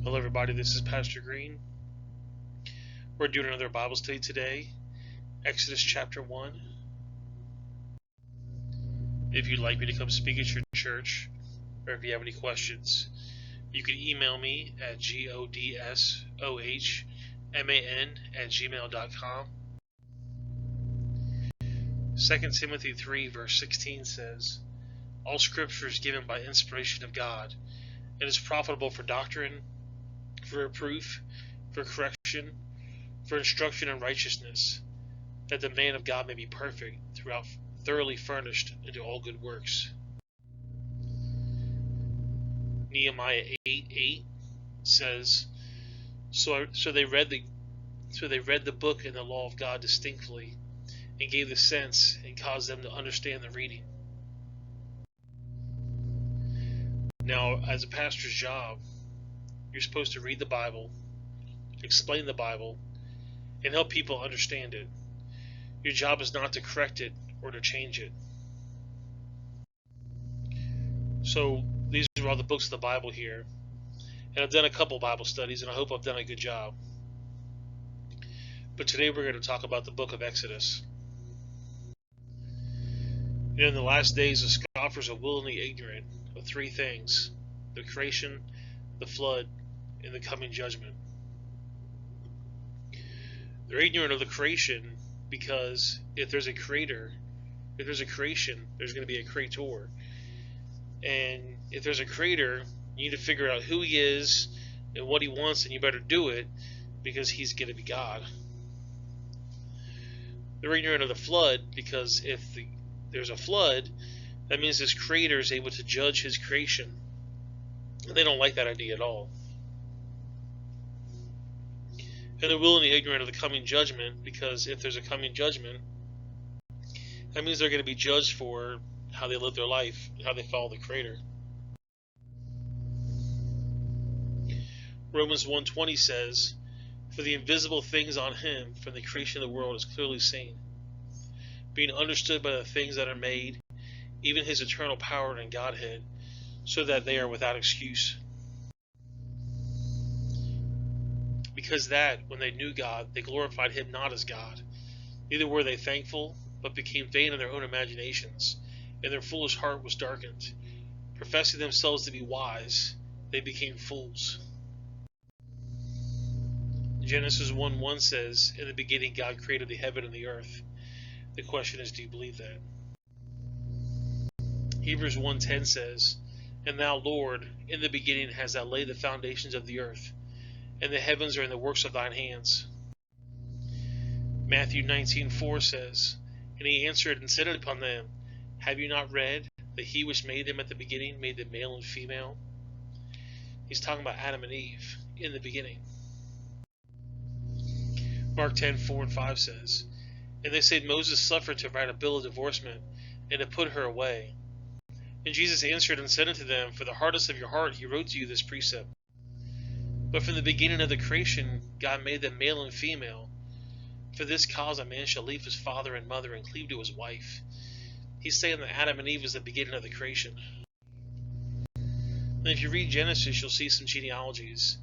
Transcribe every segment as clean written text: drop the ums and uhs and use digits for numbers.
Hello everybody, this is Pastor Green. We're doing another Bible study today, Exodus chapter 1. If you'd like me to come speak at your church, or if you have any questions, you can email me at godsohman@gmail.com. 2 Timothy 3 verse 16 says, "All scripture is given by inspiration of God, and is profitable for doctrine, for reproof, for correction, for instruction in righteousness, that the man of God may be perfect, throughout thoroughly furnished into all good works." Nehemiah 8:8 says, So they read the book and the law of God distinctly, and gave the sense and caused them to understand the reading. Now, as a pastor's job, you're supposed to read the Bible, explain the Bible, and help people understand it. Your job is not to correct it or to change it. So these are all the books of the Bible here. And I've done a couple Bible studies, and I hope I've done a good job. But today we're going to talk about the book of Exodus. In the last days, the scoffers are willingly ignorant of three things: the creation, the flood, and the coming judgment. They're ignorant of the creation because if there's a creator, if there's a creation, there's going to be a creator. And if there's a creator, you need to figure out who he is and what he wants, and you better do it because he's going to be God. They're ignorant of the flood because if there's a flood, that means this creator is able to judge his creation. And they don't like that idea at all. And they're willingly ignorant of the coming judgment because if there's a coming judgment, that means they're going to be judged for how they live their life, how they follow the Creator. Romans 1:20 says, "For the invisible things on him from the creation of the world is clearly seen, being understood by the things that are made, even his eternal power and Godhead, so that they are without excuse." Because that, when they knew God, they glorified him not as God, neither were they thankful, but became vain in their own imaginations, and their foolish heart was darkened. Professing themselves to be wise, they became fools. Genesis 1:1 says, "In the beginning God created the heaven and the earth." The question is, do you believe that? Hebrews 1:10 says, "And thou, Lord, in the beginning hast thou laid the foundations of the earth, and the heavens are in the works of thine hands." Matthew 19:4 says, "And he answered and said upon them, Have you not read that he which made them at the beginning made them male and female?" He's talking about Adam and Eve in the beginning. Mark 10:4 and 5 says, "And they said, Moses suffered to write a bill of divorcement, and to put her away. And Jesus answered and said unto them, For the hardness of your heart he wrote to you this precept. But from the beginning of the creation God made them male and female. For this cause a man shall leave his father and mother and cleave to his wife." He's saying that Adam and Eve is the beginning of the creation. And if you read Genesis, you'll see some genealogies.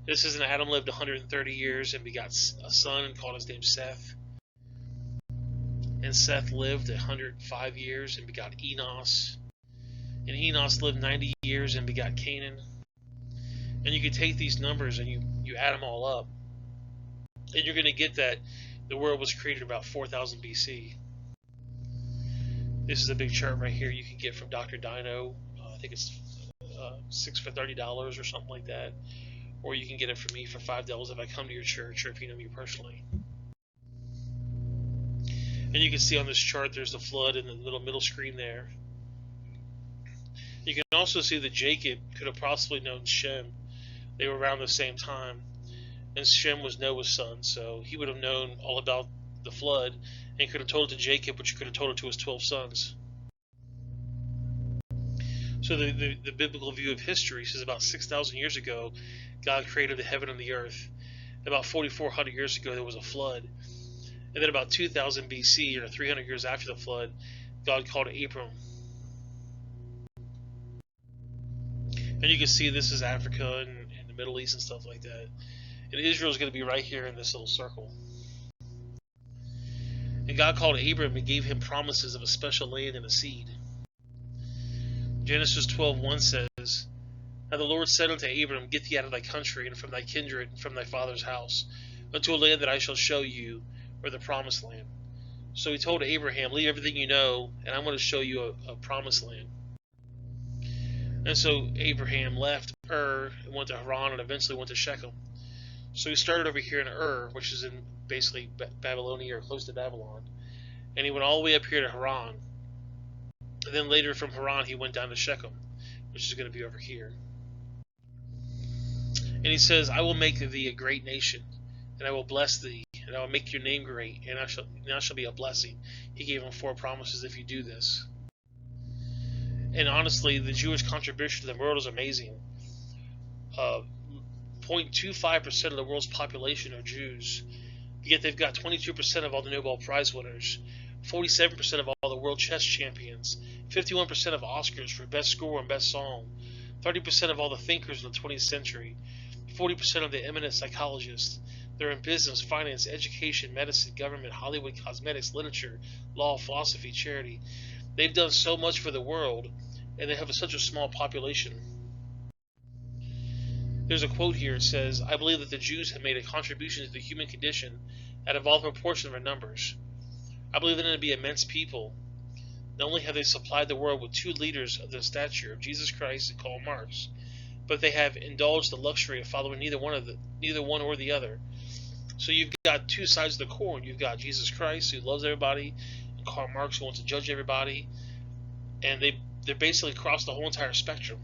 This is Adam lived 130 years and begot a son and called his name Seth. And Seth lived 105 years and begot Enos. And Enos lived 90 years and begot Canaan. And you can take these numbers and you add them all up, and you're going to get that the world was created about 4000 BC. This is a big chart right here you can get from Dr. Dino. I think it's 6 for $30 or something like that. Or you can get it from me for $5 if I come to your church or if you know me personally. And you can see on this chart there's the flood in the little middle screen there. You can also see that Jacob could have possibly known Shem. They were around the same time. And Shem was Noah's son, so he would have known all about the flood and could have told it to Jacob, which could have told it to his 12 sons. So the biblical view of history says about 6,000 years ago, God created the heaven and the earth. About 4,400 years ago, there was a flood. And then about 2000 BC, or 300 years after the flood, God called Abram. And you can see this is Africa and the Middle East and stuff like that. And Israel is going to be right here in this little circle. And God called Abram and gave him promises of a special land and a seed. Genesis 12:1 says, Now the Lord said unto Abram, Get thee out of thy country, and from thy kindred, and from thy father's house, unto a land that I shall show you, or the promised land. So he told Abraham, Leave everything you know, and I'm going to show you a promised land. And so Abraham left Ur and went to Haran and eventually went to Shechem. So he started over here in Ur, which is in basically Babylonia or close to Babylon. And he went all the way up here to Haran. And then later from Haran he went down to Shechem, which is going to be over here. And he says, I will make thee a great nation, and I will bless thee, and I will make your name great, and thou shalt be a blessing. He gave him 4 promises if you do this. And honestly, the Jewish contribution to the world is amazing. 0.25% of the world's population are Jews, yet they've got 22% of all the Nobel Prize winners, 47% of all the world chess champions, 51% of Oscars for best score and best song, 30% of all the thinkers in the 20th century, 40% of the eminent psychologists. They're in business, finance, education, medicine, government, Hollywood, cosmetics, literature, law, philosophy, charity. They've done so much for the world, and they have such a small population. There's a quote here. It says, I believe that the Jews have made a contribution to the human condition out of all proportion of their numbers. I believe them to be immense people. Not only have they supplied the world with 2 leaders of the stature of Jesus Christ and Karl Marx, but they have indulged the luxury of following neither one or the other. So you've got 2 sides of the coin. You've got Jesus Christ, who loves everybody, and Karl Marx, who wants to judge everybody. And they're basically across the whole entire spectrum.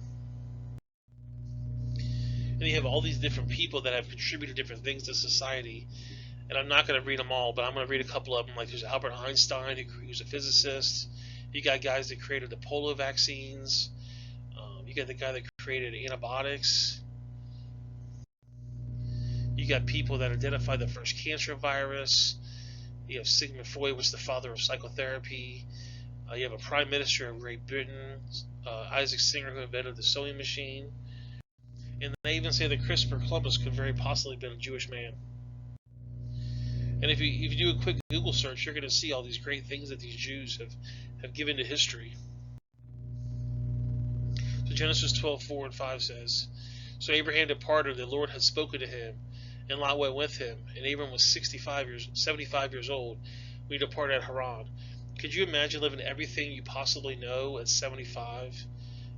And you have all these different people that have contributed different things to society. And I'm not going to read them all, but I'm going to read a couple of them. Like there's Albert Einstein, who's a physicist. You got guys that created the polio vaccines. You got the guy that created antibiotics. You got people that identified the first cancer virus. You have Sigmund Freud, which is the father of psychotherapy. You have a prime minister of Great Britain, Isaac Singer, who invented the sewing machine. And they even say that Christopher Columbus could very possibly have been a Jewish man. And if you do a quick Google search, you're going to see all these great things that these Jews have given to history. So Genesis 12:4 and 5 says, So Abraham departed, and the Lord had spoken to him, and Lot went with him. And Abram was 75 years old when he departed at Haran. Could you imagine living everything you possibly know at 75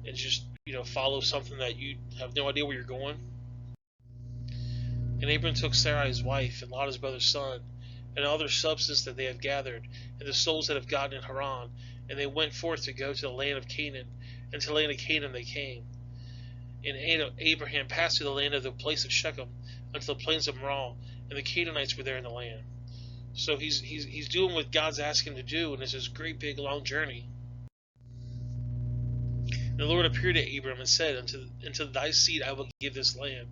and just follow something that you have no idea where you're going? And Abram took Sarai his wife, and Lot his brother's son, and all their substance that they had gathered, and the souls that have gotten in Haran, and they went forth to go to the land of Canaan, and to the land of Canaan they came. And Abraham passed through the land of the place of Shechem unto the plains of Moreh, and the Canaanites were there in the land. So he's doing what God's asking him to do, and it's this great big long journey. And the Lord appeared to Abram and said, Unto thy seed I will give this land.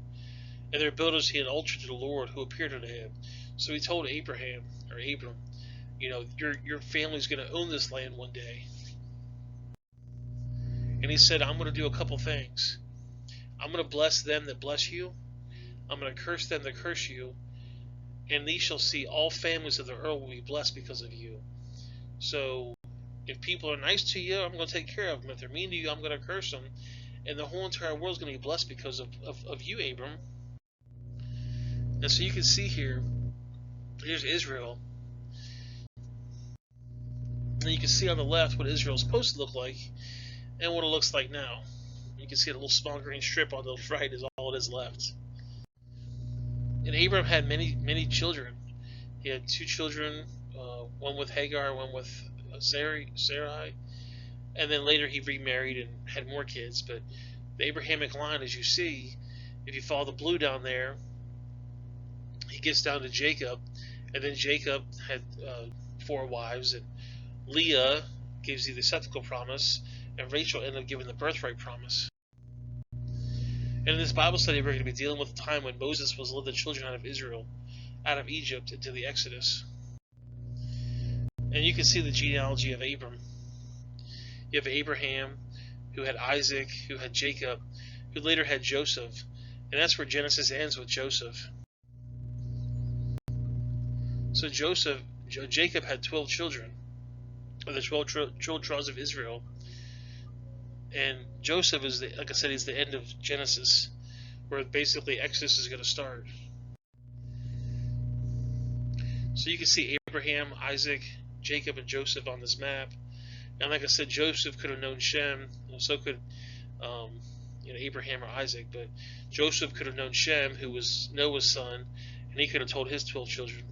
And their builders he an altar to the Lord who appeared unto him. So he told Abram, your family's going to own this land one day. And he said, I'm going to do a couple things. I'm going to bless them that bless you. I'm going to curse them that curse you. And these shall see all families of the earth will be blessed because of you. So if people are nice to you, I'm going to take care of them. If they're mean to you, I'm going to curse them. And the whole entire world is going to be blessed because of you, Abram. And so you can see here, here's Israel. And you can see on the left what Israel is supposed to look like and what it looks like now. You can see a little small green strip on the right is all it is left. And Abram had many children. He had 2 children, one with Hagar, one with Sarai. And then later he remarried and had more kids. But the Abrahamic line, as you see, if you follow the blue down there, he gets down to Jacob. And then Jacob had 4 wives. And Leah gives you the sceptical promise. And Rachel ended up giving the birthright promise. And in this Bible study, we're going to be dealing with the time when Moses was led the children out of Israel, out of Egypt, into the Exodus. And you can see the genealogy of Abram. You have Abraham, who had Isaac, who had Jacob, who later had Joseph. And that's where Genesis ends with Joseph. So Jacob had 12 children, of the 12 tribes of Israel. And Joseph is, like I said, he's the end of Genesis, where basically Exodus is going to start. So you can see Abraham, Isaac, Jacob, and Joseph on this map. And like I said, Joseph could have known Shem, and so could Abraham or Isaac. But Joseph could have known Shem, who was Noah's son, and he could have told his 12 children.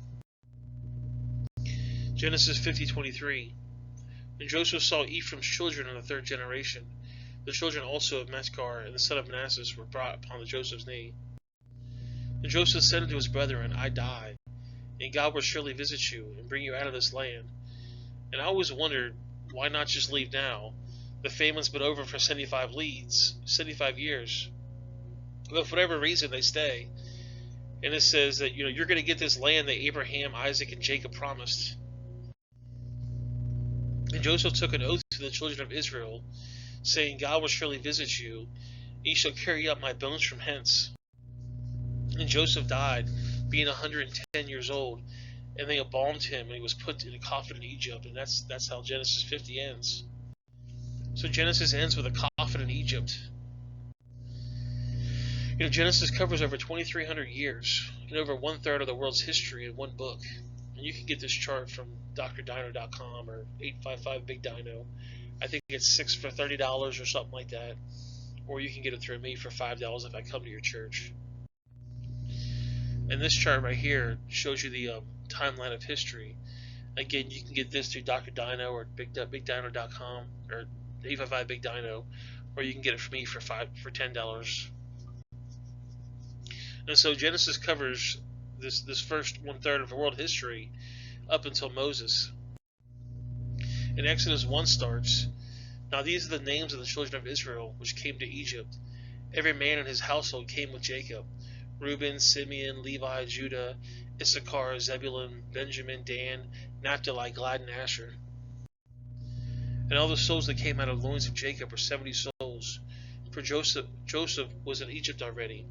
Genesis 50:23. And Joseph saw Ephraim's children in the third generation. The children also of Machir and the son of Manasseh were brought upon the Joseph's knee. And Joseph said unto his brethren, I die, and God will surely visit you and bring you out of this land. And I always wondered, why not just leave now? The famine's been over for 75 years. But for whatever reason, they stay. And it says that you're going to get this land that Abraham, Isaac, and Jacob promised. And Joseph took an oath to the children of Israel, saying, God will surely visit you, and ye shall carry up my bones from hence. And Joseph died, being 110 years old, and they embalmed him, and he was put in a coffin in Egypt. And that's how Genesis 50 ends. So Genesis ends with a coffin in Egypt. Genesis covers over 2,300 years and over 1/3 of the world's history in one book. And you can get this chart from drdino.com or 855 Big Dino. I think it's 6 for $30 or something like that. Or you can get it through me for $5 if I come to your church. And this chart right here shows you the timeline of history. Again, you can get this through Dr. Dino or BigDino.com or 855 Big Dino, or you can get it from me for $10. And so Genesis covers this first 1/3 of the world history up until Moses. And Exodus 1 starts, Now these are the names of the children of Israel which came to Egypt. Every man in his household came with Jacob: Reuben, Simeon, Levi, Judah, Issachar, Zebulun, Benjamin, Dan, Naphtali, Gad, and Asher. And all the souls that came out of the loins of Jacob were 70 souls. For Joseph was in Egypt already.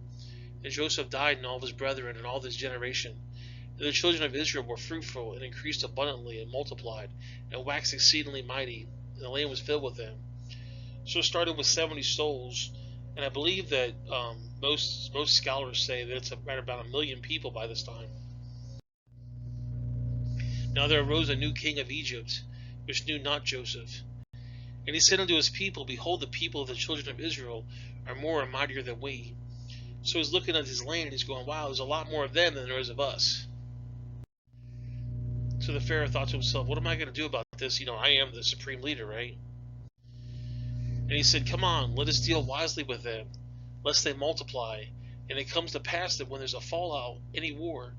And Joseph died, and all of his brethren, and all this generation. And the children of Israel were fruitful, and increased abundantly, and multiplied, and waxed exceedingly mighty, and the land was filled with them. So it started with 70 souls, and I believe that most scholars say that it's right about 1 million people by this time. Now there arose a new king of Egypt, which knew not Joseph. And he said unto his people, Behold, the people of the children of Israel are more and mightier than we. So he's looking at his land, and he's going, wow, there's a lot more of them than there is of us. So the Pharaoh thought to himself, what am I going to do about this? I am the supreme leader, right? And he said, come on, let us deal wisely with them, lest they multiply. And it comes to pass that when there's a fallout, any war,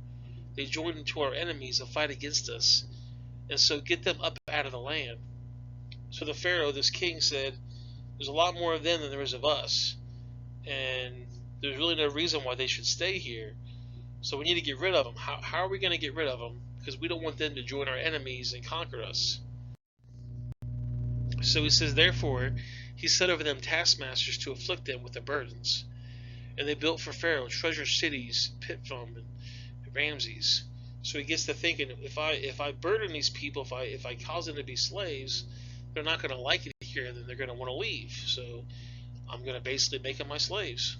they join into our enemies and fight against us. And so get them up out of the land. So the Pharaoh, this king, said, there's a lot more of them than there is of us. And there's really no reason why they should stay here. So we need to get rid of them. How are we going to get rid of them? Because we don't want them to join our enemies and conquer us. So he says, therefore, he set over them taskmasters to afflict them with the burdens. And they built for Pharaoh treasure cities, Pithom and Ramses. So he gets to thinking, if I burden these people, if I cause them to be slaves, they're not going to like it here, then they're going to want to leave. So I'm going to basically make them my slaves.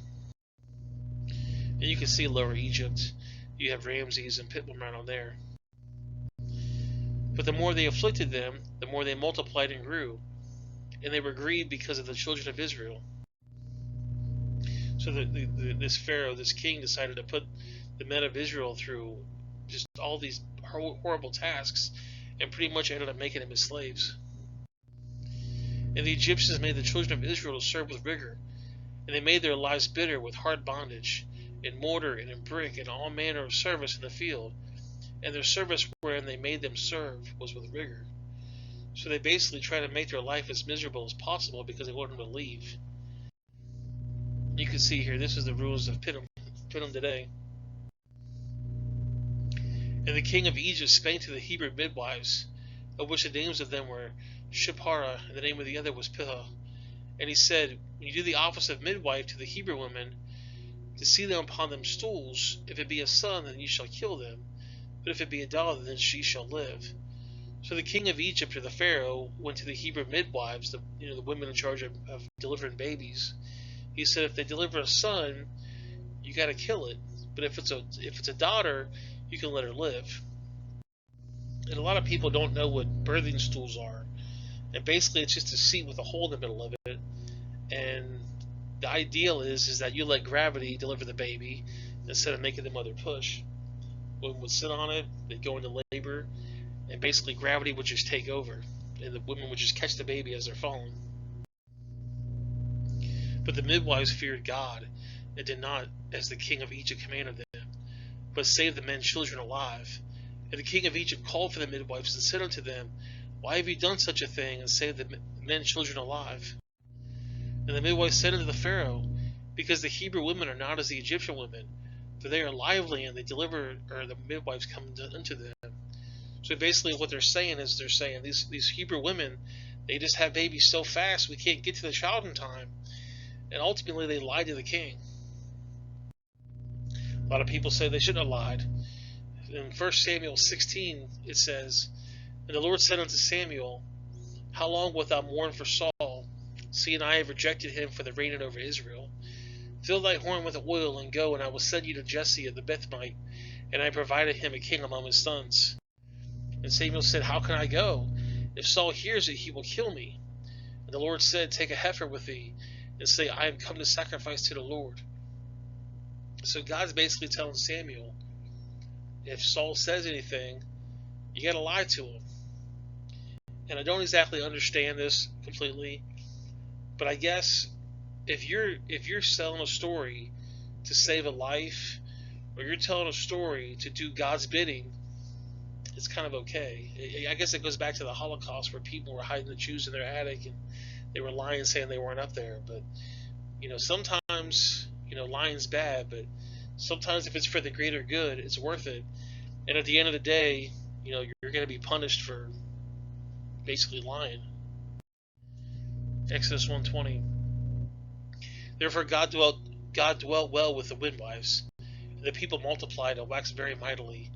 And you can see Lower Egypt. You have Ramses and Pithom right on there. But the more they afflicted them, the more they multiplied and grew. And they were grieved because of the children of Israel. So this Pharaoh, this king, decided to put the men of Israel through just all these horrible tasks, and pretty much ended up making them his slaves. And the Egyptians made the children of Israel to serve with rigor, and they made their lives bitter with hard bondage, in mortar and in brick, and all manner of service in the field. And their service wherein they made them serve was with rigor. So they basically tried to make their life as miserable as possible because they wanted them to leave. You can see here, this is the rules of Pithom today. And the king of Egypt spake to the Hebrew midwives, of which the names of them were Shiphrah, and the name of the other was Puah. And he said, when you do the office of midwife to the Hebrew women, and see them upon them stools. If it be a son, then ye shall kill them, but if it be a daughter, then she shall live. So the king of Egypt, or the Pharaoh, went to the Hebrew midwives, the women in charge of delivering babies. He said, if they deliver a son, you got to kill it, but if it's a daughter, you can let her live. And a lot of people don't know what birthing stools are, and basically it's just a seat with a hole in the middle of it. And the ideal is that you let gravity deliver the baby instead of making the mother push. Women would sit on it, they'd go into labor, and basically gravity would just take over, and the women would just catch the baby as they're falling. But the midwives feared God, and did not, as the king of Egypt commanded them, but saved the men and children alive. And the king of Egypt called for the midwives and said unto them, Why have you done such a thing, and saved the men and children alive? And the midwives said unto the Pharaoh, Because the Hebrew women are not as the Egyptian women, for they are lively, and they deliver, or the midwives come unto them. So basically what they're saying is, these Hebrew women, they just have babies so fast we can't get to the child in time. And ultimately they lied to the king. A lot of people say they shouldn't have lied. In 1 Samuel 16 it says, And the Lord said unto Samuel, How long wilt thou mourn for Saul, seeing I have rejected him for the reigning over Israel? Fill thy horn with oil, and go, and I will send you to Jesse of the Bethlehemite, and I provided him a king among his sons. And Samuel said, How can I go? If Saul hears it, he will kill me. And the Lord said, Take a heifer with thee, and say, I am come to sacrifice to the Lord. So God's basically telling Samuel, if Saul says anything, you got to lie to him. And I don't exactly understand this completely, but I guess if you're selling a story to save a life, or you're telling a story to do God's bidding, it's kind of okay. I guess it goes back to the Holocaust, where people were hiding the Jews in their attic and they were lying, saying they weren't up there. But sometimes lying's bad, but sometimes if it's for the greater good, it's worth it. And at the end of the day, you're going to be punished for basically lying. Exodus 1:20. Therefore God dwelt well with the midwives, and the people multiplied and waxed very mightily.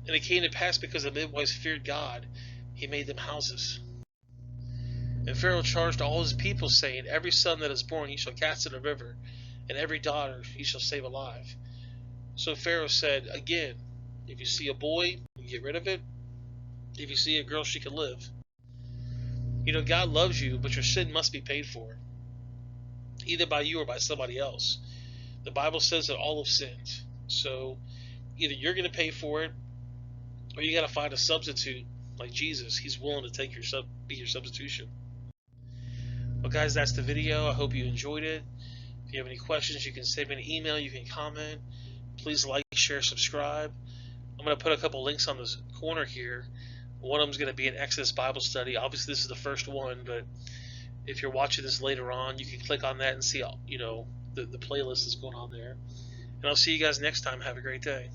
And it came to pass, because the midwives feared God, he made them houses. And Pharaoh charged all his people, saying, Every son that is born ye shall cast in a river, and every daughter ye shall save alive. So Pharaoh said, Again, if you see a boy, you get rid of it. If you see a girl, she can live. God loves you, but your sin must be paid for, either by you or by somebody else. The Bible says that all have sinned. So either you're going to pay for it, or you got to find a substitute like Jesus. He's willing to be your substitution. Well, guys, that's the video. I hope you enjoyed it. If you have any questions, you can send me an email. You can comment. Please like, share, subscribe. I'm going to put a couple links on this corner here. One of them is going to be an Exodus Bible study. Obviously, this is the first one, but if you're watching this later on, you can click on that and see, the playlist that's going on there. And I'll see you guys next time. Have a great day.